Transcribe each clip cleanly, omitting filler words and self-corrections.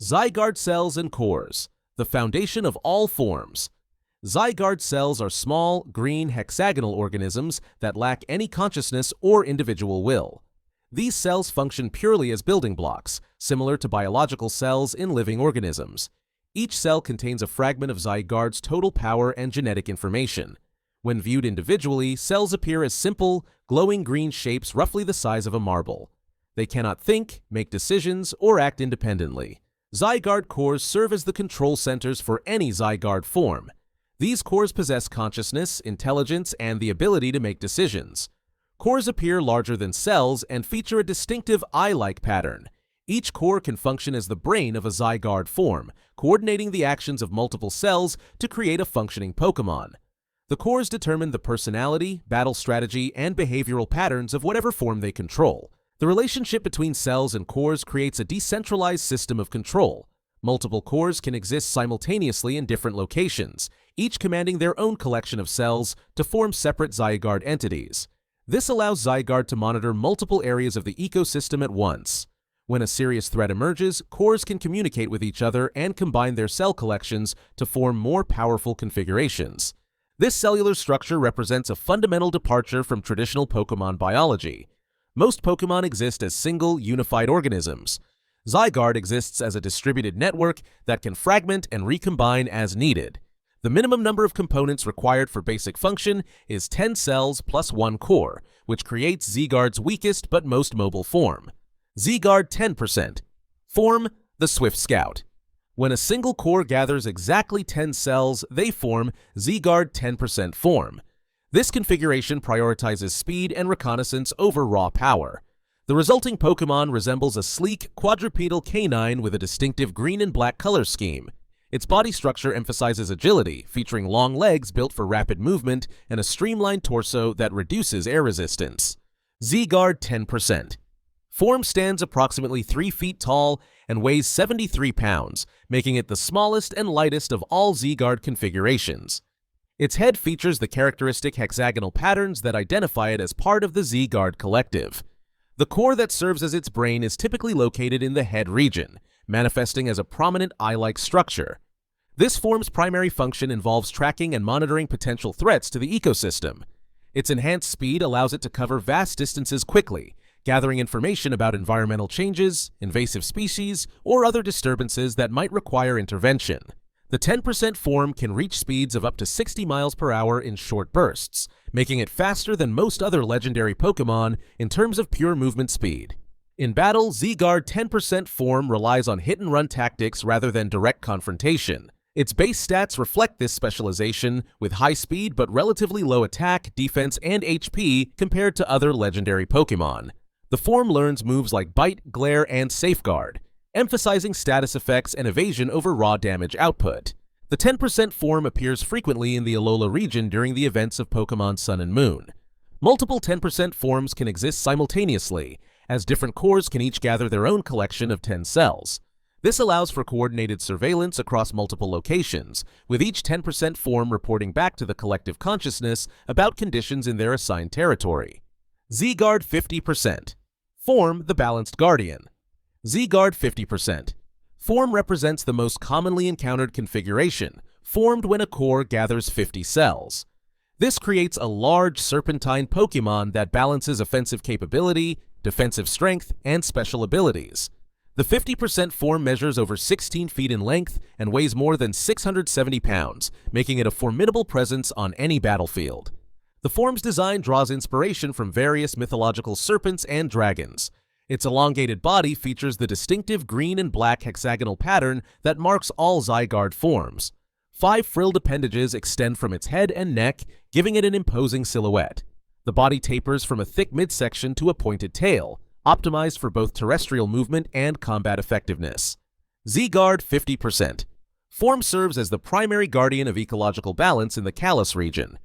Zygarde cells and cores, the foundation of all forms. Zygarde cells are small, green, hexagonal organisms that lack any consciousness or individual will. These cells function purely as building blocks, similar to biological cells in living organisms. Each cell contains a fragment of Zygarde's total power and genetic information. When viewed individually, cells appear as simple, glowing green shapes roughly the size of a marble. They cannot think, make decisions, or act independently. Zygarde cores serve as the control centers for any Zygarde form. These cores possess consciousness, intelligence, and the ability to make decisions. Cores appear larger than cells and feature a distinctive eye-like pattern. Each core can function as the brain of a Zygarde form, coordinating the actions of multiple cells to create a functioning Pokémon. The cores determine the personality, battle strategy, and behavioral patterns of whatever form they control. The relationship between cells and cores creates a decentralized system of control. Multiple cores can exist simultaneously in different locations, each commanding their own collection of cells to form separate Zygarde entities. This allows Zygarde to monitor multiple areas of the ecosystem at once. When a serious threat emerges, cores can communicate with each other and combine their cell collections to form more powerful configurations. This cellular structure represents a fundamental departure from traditional Pokémon biology. Most Pokémon exist as single, unified organisms. Zygarde exists as a distributed network that can fragment and recombine as needed. The minimum number of components required for basic function is 10 cells plus 1 core, which creates Zygarde's weakest but most mobile form. Zygarde 10%. Form: the Swift Scout. When a single core gathers exactly 10 cells, they form Zygarde 10% form. This configuration prioritizes speed and reconnaissance over raw power. The resulting Pokémon resembles a sleek, quadrupedal canine with a distinctive green and black color scheme. Its body structure emphasizes agility, featuring long legs built for rapid movement and a streamlined torso that reduces air resistance. Zygarde 10%. Form stands approximately 3 feet tall and weighs 73 pounds, making it the smallest and lightest of all Zygarde configurations. Its head features the characteristic hexagonal patterns that identify it as part of the Zygarde collective. The core that serves as its brain is typically located in the head region, manifesting as a prominent eye-like structure. This form's primary function involves tracking and monitoring potential threats to the ecosystem. Its enhanced speed allows it to cover vast distances quickly, gathering information about environmental changes, invasive species, or other disturbances that might require intervention. The 10% form can reach speeds of up to 60 miles per hour in short bursts, making it faster than most other legendary Pokémon in terms of pure movement speed. In battle, Zygarde 10% form relies on hit-and-run tactics rather than direct confrontation. Its base stats reflect this specialization, with high speed but relatively low attack, defense, and HP compared to other legendary Pokémon. The form learns moves like Bite, Glare, and Safeguard, emphasizing status effects and evasion over raw damage output. The 10% form appears frequently in the Alola region during the events of Pokémon Sun and Moon. Multiple 10% forms can exist simultaneously, as different cores can each gather their own collection of 10 cells. This allows for coordinated surveillance across multiple locations, with each 10% form reporting back to the collective consciousness about conditions in their assigned territory. Zygarde 50%. Form: the Balanced Guardian. Zygarde 50%. Form represents the most commonly encountered configuration, formed when a core gathers 50 cells. This creates a large serpentine Pokémon that balances offensive capability, defensive strength, and special abilities. The 50% form measures over 16 feet in length and weighs more than 670 pounds, making it a formidable presence on any battlefield. The form's design draws inspiration from various mythological serpents and dragons. Its elongated body features the distinctive green and black hexagonal pattern that marks all Zygarde forms. 5 frilled appendages extend from its head and neck, giving it an imposing silhouette. The body tapers from a thick midsection to a pointed tail, optimized for both terrestrial movement and combat effectiveness. Zygarde 50%. Form serves as the primary guardian of ecological balance in the Kalos region.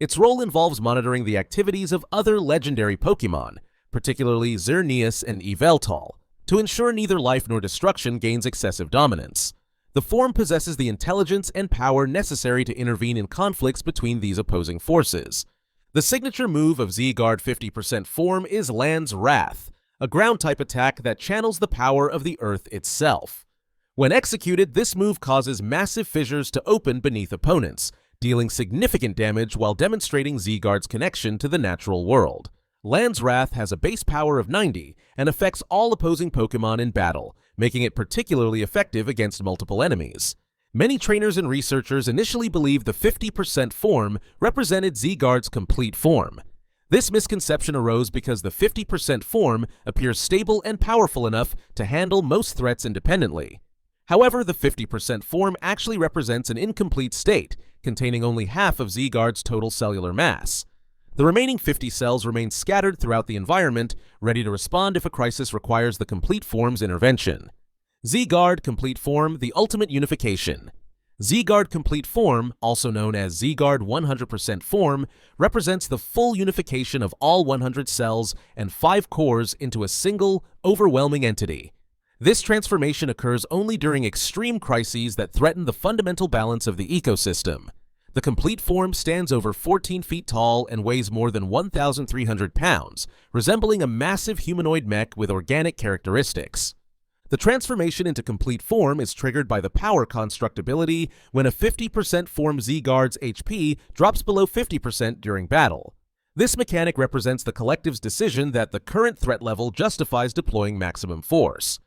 Its role involves monitoring the activities of other legendary Pokémon, particularly Xerneas and Yveltal, to ensure neither life nor destruction gains excessive dominance. The form possesses the intelligence and power necessary to intervene in conflicts between these opposing forces. The signature move of Zygarde 50% form is Land's Wrath, a ground-type attack that channels the power of the Earth itself. When executed, this move causes massive fissures to open beneath opponents, dealing significant damage while demonstrating Zygarde's connection to the natural world. Land's Wrath has a base power of 90 and affects all opposing Pokémon in battle, making it particularly effective against multiple enemies. Many trainers and researchers initially believed the 50% form represented Zygarde's complete form. This misconception arose because the 50% form appears stable and powerful enough to handle most threats independently. However, the 50% form actually represents an incomplete state, containing only half of Zygarde's total cellular mass. The remaining 50 cells remain scattered throughout the environment, ready to respond if a crisis requires the complete form's intervention. Zygarde Complete Forme, the ultimate unification. Zygarde Complete Forme, also known as Zygarde 100% Form, represents the full unification of all 100 cells and 5 cores into a single, overwhelming entity. This transformation occurs only during extreme crises that threaten the fundamental balance of the ecosystem. The complete form stands over 14 feet tall and weighs more than 1,300 pounds, resembling a massive humanoid mech with organic characteristics. The transformation into complete form is triggered by the power construct ability when a 50% form Zygarde's HP drops below 50% during battle. This mechanic represents the collective's decision that the current threat level justifies deploying maximum force.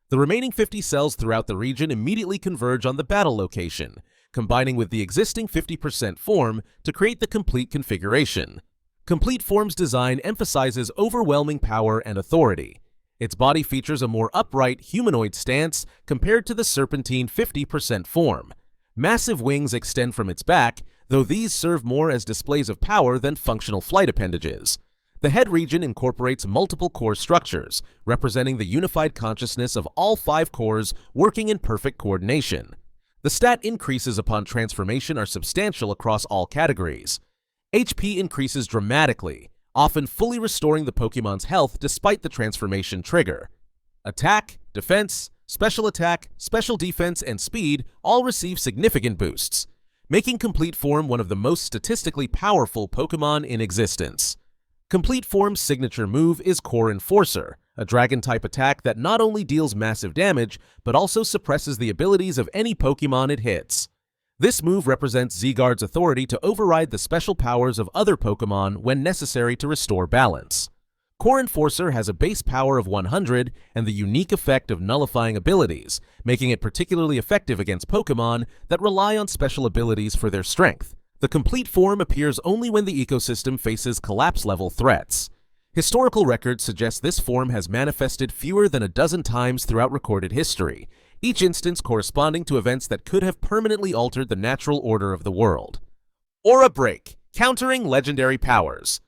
The remaining 50 cells throughout the region immediately converge on the battle location, combining with the existing 50% form to create the complete configuration. Complete Form's design emphasizes overwhelming power and authority. Its body features a more upright, humanoid stance compared to the serpentine 50% form. Massive wings extend from its back, though these serve more as displays of power than functional flight appendages. The head region incorporates multiple core structures, representing the unified consciousness of all 5 cores working in perfect coordination. The stat increases upon transformation are substantial across all categories. HP increases dramatically, often fully restoring the Pokémon's health despite the transformation trigger. Attack, defense, special attack, special defense, and speed all receive significant boosts, making Complete Forme one of the most statistically powerful Pokémon in existence. Complete Forme's signature move is Core Enforcer, a Dragon-type attack that not only deals massive damage, but also suppresses the abilities of any Pokémon it hits. This move represents Zygarde's authority to override the special powers of other Pokémon when necessary to restore balance. Core Enforcer has a base power of 100 and the unique effect of nullifying abilities, making it particularly effective against Pokémon that rely on special abilities for their strength. The complete form appears only when the ecosystem faces collapse-level threats. Historical records suggest this form has manifested fewer than a dozen times throughout recorded history, each instance corresponding to events that could have permanently altered the natural order of the world. Aura Break, countering legendary powers.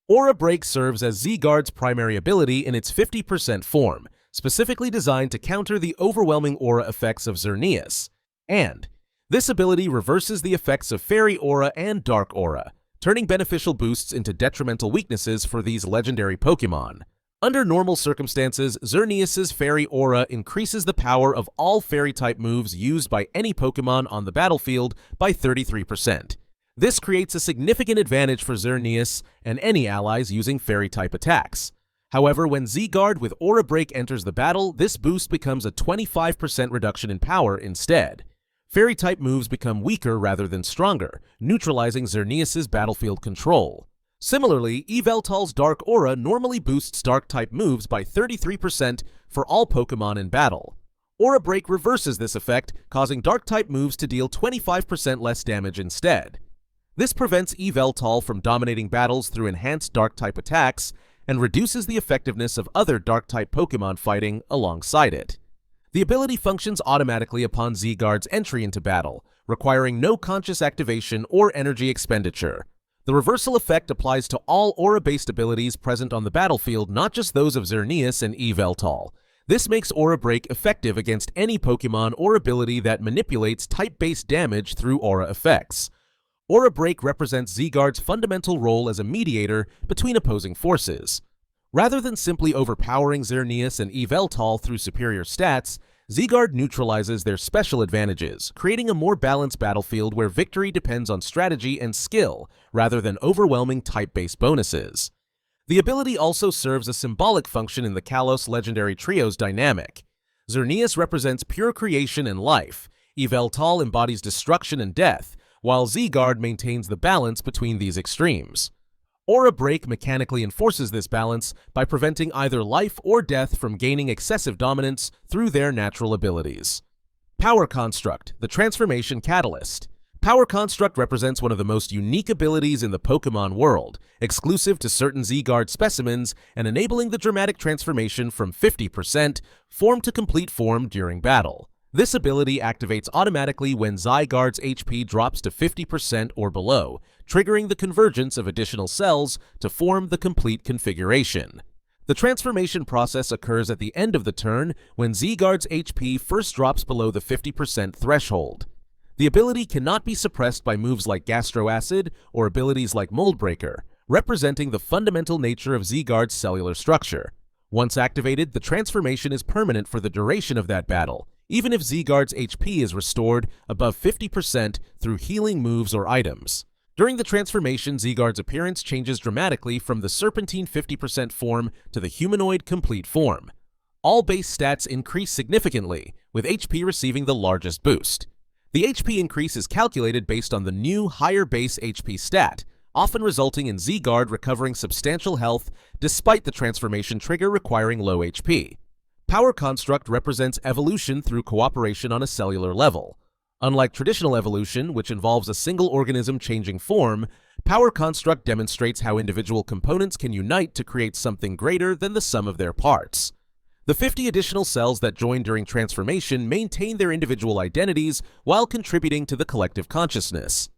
Aura Break serves as Zygarde's primary ability in its 50% form, specifically designed to counter the overwhelming aura effects of Xerneas. And this ability reverses the effects of Fairy Aura and Dark Aura, turning beneficial boosts into detrimental weaknesses for these legendary Pokémon. Under normal circumstances, Xerneas' Fairy Aura increases the power of all Fairy-type moves used by any Pokémon on the battlefield by 33%. This creates a significant advantage for Xerneas and any allies using Fairy-type attacks. However, when Zygarde with Aura Break enters the battle, this boost becomes a 25% reduction in power instead. Fairy-type moves become weaker rather than stronger, neutralizing Xerneas' battlefield control. Similarly, Yveltal's Dark Aura normally boosts Dark-type moves by 33% for all Pokémon in battle. Aura Break reverses this effect, causing Dark-type moves to deal 25% less damage instead. This prevents Yveltal from dominating battles through enhanced Dark-type attacks and reduces the effectiveness of other Dark-type Pokémon fighting alongside it. The ability functions automatically upon Zygarde's entry into battle, requiring no conscious activation or energy expenditure. The reversal effect applies to all aura-based abilities present on the battlefield, not just those of Xerneas and Yveltal. This makes Aura Break effective against any Pokémon or ability that manipulates type-based damage through aura effects. Aura Break represents Zygarde's fundamental role as a mediator between opposing forces. Rather than simply overpowering Xerneas and Yveltal through superior stats, Zygarde neutralizes their special advantages, creating a more balanced battlefield where victory depends on strategy and skill, rather than overwhelming type-based bonuses. The ability also serves a symbolic function in the Kalos Legendary Trio's dynamic. Xerneas represents pure creation and life, Yveltal embodies destruction and death, while Zygarde maintains the balance between these extremes. Aura Break mechanically enforces this balance by preventing either life or death from gaining excessive dominance through their natural abilities. Power Construct, the transformation catalyst. Power Construct represents one of the most unique abilities in the Pokémon world, exclusive to certain Zygarde specimens and enabling the dramatic transformation from 50% form to complete form during battle. This ability activates automatically when Zygarde's HP drops to 50% or below, triggering the convergence of additional cells to form the complete configuration. The transformation process occurs at the end of the turn when Zygarde's HP first drops below the 50% threshold. The ability cannot be suppressed by moves like Gastro Acid or abilities like Mold Breaker, representing the fundamental nature of Zygarde's cellular structure. Once activated, the transformation is permanent for the duration of that battle, even if Zygarde's HP is restored above 50% through healing moves or items. During the transformation, Zygarde's appearance changes dramatically from the Serpentine 50% form to the humanoid complete form. All base stats increase significantly, with HP receiving the largest boost. The HP increase is calculated based on the new higher base HP stat, often resulting in Zygarde recovering substantial health despite the transformation trigger requiring low HP. Power Construct represents evolution through cooperation on a cellular level. Unlike traditional evolution, which involves a single organism changing form, Power Construct demonstrates how individual components can unite to create something greater than the sum of their parts. The 50 additional cells that join during transformation maintain their individual identities while contributing to the collective consciousness.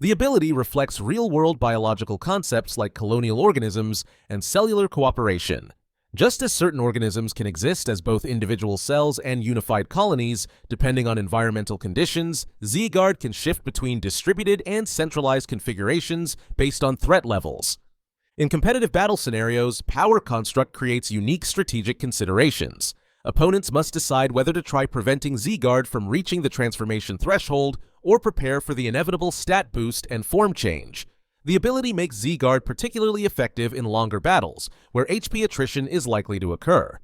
The ability reflects real-world biological concepts like colonial organisms and cellular cooperation. Just as certain organisms can exist as both individual cells and unified colonies, depending on environmental conditions, Zygarde can shift between distributed and centralized configurations based on threat levels. In competitive battle scenarios, Power Construct creates unique strategic considerations. Opponents must decide whether to try preventing Zygarde from reaching the transformation threshold or prepare for the inevitable stat boost and form change. The ability makes Zygarde particularly effective in longer battles, where HP attrition is likely to occur.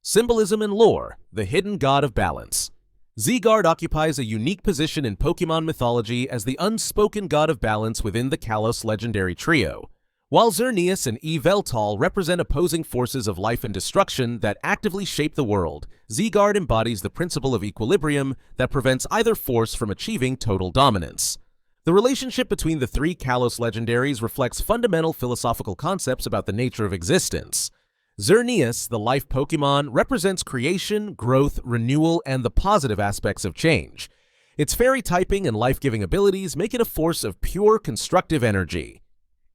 Symbolism and Lore, the hidden god of balance. Zygarde occupies a unique position in Pokémon mythology as the unspoken god of balance within the Kalos legendary trio. While Xerneas and Yveltal represent opposing forces of life and destruction that actively shape the world, Zygarde embodies the principle of equilibrium that prevents either force from achieving total dominance. The relationship between the three Kalos legendaries reflects fundamental philosophical concepts about the nature of existence. Xerneas, the life Pokémon, represents creation, growth, renewal, and the positive aspects of change. Its fairy typing and life-giving abilities make it a force of pure constructive energy.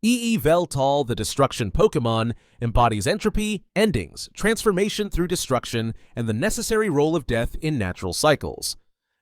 Yveltal, the destruction Pokémon, embodies entropy, endings, transformation through destruction, and the necessary role of death in natural cycles.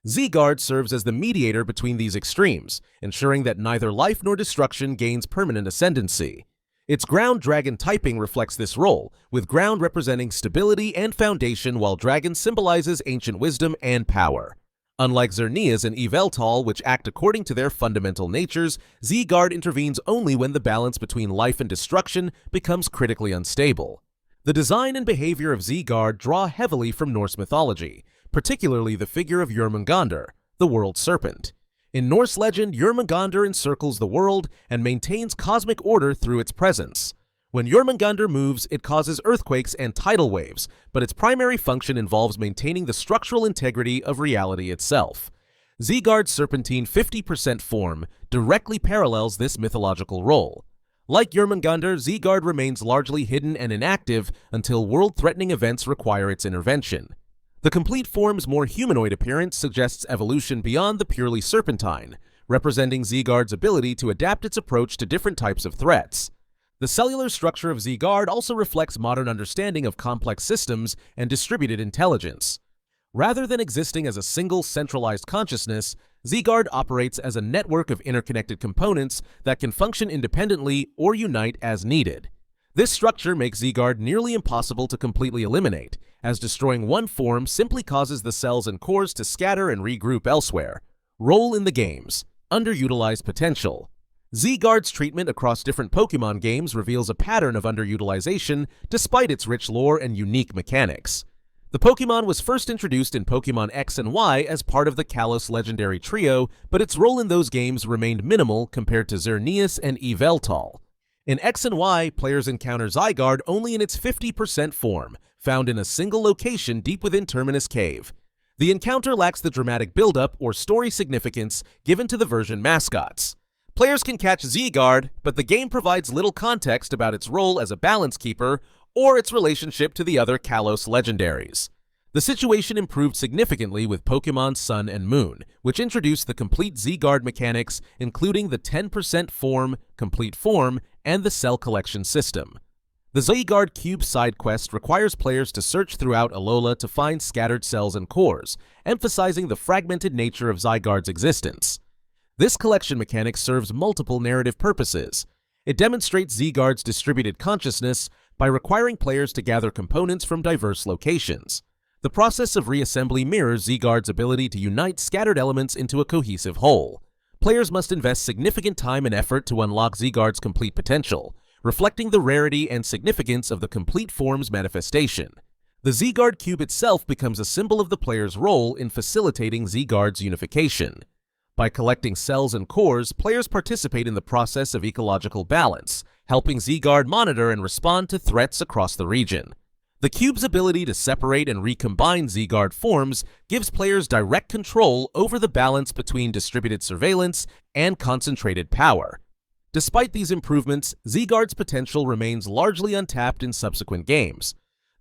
Zygarde serves as the mediator between these extremes, ensuring that neither life nor destruction gains permanent ascendancy. Its ground dragon typing reflects this role, with ground representing stability and foundation while dragon symbolizes ancient wisdom and power. Unlike Xerneas and Yveltal, which act according to their fundamental natures, Zygarde intervenes only when the balance between life and destruction becomes critically unstable. The design and behavior of Zygarde draw heavily from Norse mythology, particularly the figure of Jörmungandr, the world serpent. In Norse legend, Jörmungandr encircles the world and maintains cosmic order through its presence. When Jörmungandr moves, it causes earthquakes and tidal waves, but its primary function involves maintaining the structural integrity of reality itself. Zygarde's Serpentine 50% form directly parallels this mythological role. Like Jörmungandr, Zygarde remains largely hidden and inactive until world-threatening events require its intervention. The complete form's more humanoid appearance suggests evolution beyond the purely serpentine, representing Zygarde's ability to adapt its approach to different types of threats. The cellular structure of Zygarde also reflects modern understanding of complex systems and distributed intelligence. Rather than existing as a single centralized consciousness, Zygarde operates as a network of interconnected components that can function independently or unite as needed. This structure makes Zygarde nearly impossible to completely eliminate, as destroying one form simply causes the cells and cores to scatter and regroup elsewhere. Role in the games: underutilized potential. Zygarde's treatment across different Pokémon games reveals a pattern of underutilization despite its rich lore and unique mechanics. The Pokémon was first introduced in Pokémon X and Y as part of the Kalos Legendary Trio, but its role in those games remained minimal compared to Xerneas and Yveltal. In X and Y, players encounter Zygarde only in its 50% form, found in a single location deep within Terminus Cave. The encounter lacks the dramatic build-up or story significance given to the version mascots. Players can catch Zygarde, but the game provides little context about its role as a balance keeper or its relationship to the other Kalos Legendaries. The situation improved significantly with Pokémon Sun and Moon, which introduced the complete Zygarde mechanics, including the 10% form, Complete Forme, and the cell collection system. The Zygarde Cube side quest requires players to search throughout Alola to find scattered cells and cores, emphasizing the fragmented nature of Zygarde's existence. This collection mechanic serves multiple narrative purposes. It demonstrates Zygarde's distributed consciousness by requiring players to gather components from diverse locations. The process of reassembly mirrors Zygarde's ability to unite scattered elements into a cohesive whole. Players must invest significant time and effort to unlock Zygarde's complete potential, reflecting the rarity and significance of the Complete Forme's manifestation. The Zygarde Cube itself becomes a symbol of the player's role in facilitating Zygarde's unification. By collecting cells and cores, players participate in the process of ecological balance, helping Zygarde monitor and respond to threats across the region. The cube's ability to separate and recombine Zygarde forms gives players direct control over the balance between distributed surveillance and concentrated power. Despite these improvements, Zygarde's potential remains largely untapped in subsequent games.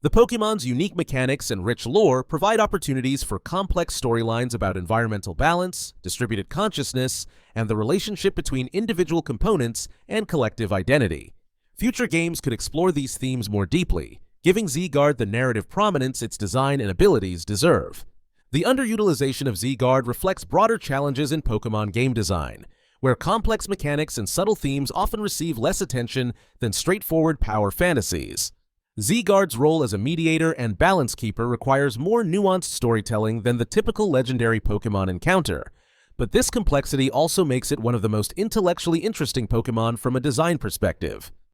The Pokémon's unique mechanics and rich lore provide opportunities for complex storylines about environmental balance, distributed consciousness, and the relationship between individual components and collective identity. Future games could explore these themes more deeply, giving Zygarde the narrative prominence its design and abilities deserve. The underutilization of Zygarde reflects broader challenges in Pokémon game design, where complex mechanics and subtle themes often receive less attention than straightforward power fantasies. Zygarde's role as a mediator and balance keeper requires more nuanced storytelling than the typical legendary Pokémon encounter, but this complexity also makes it one of the most intellectually interesting Pokémon from a design perspective.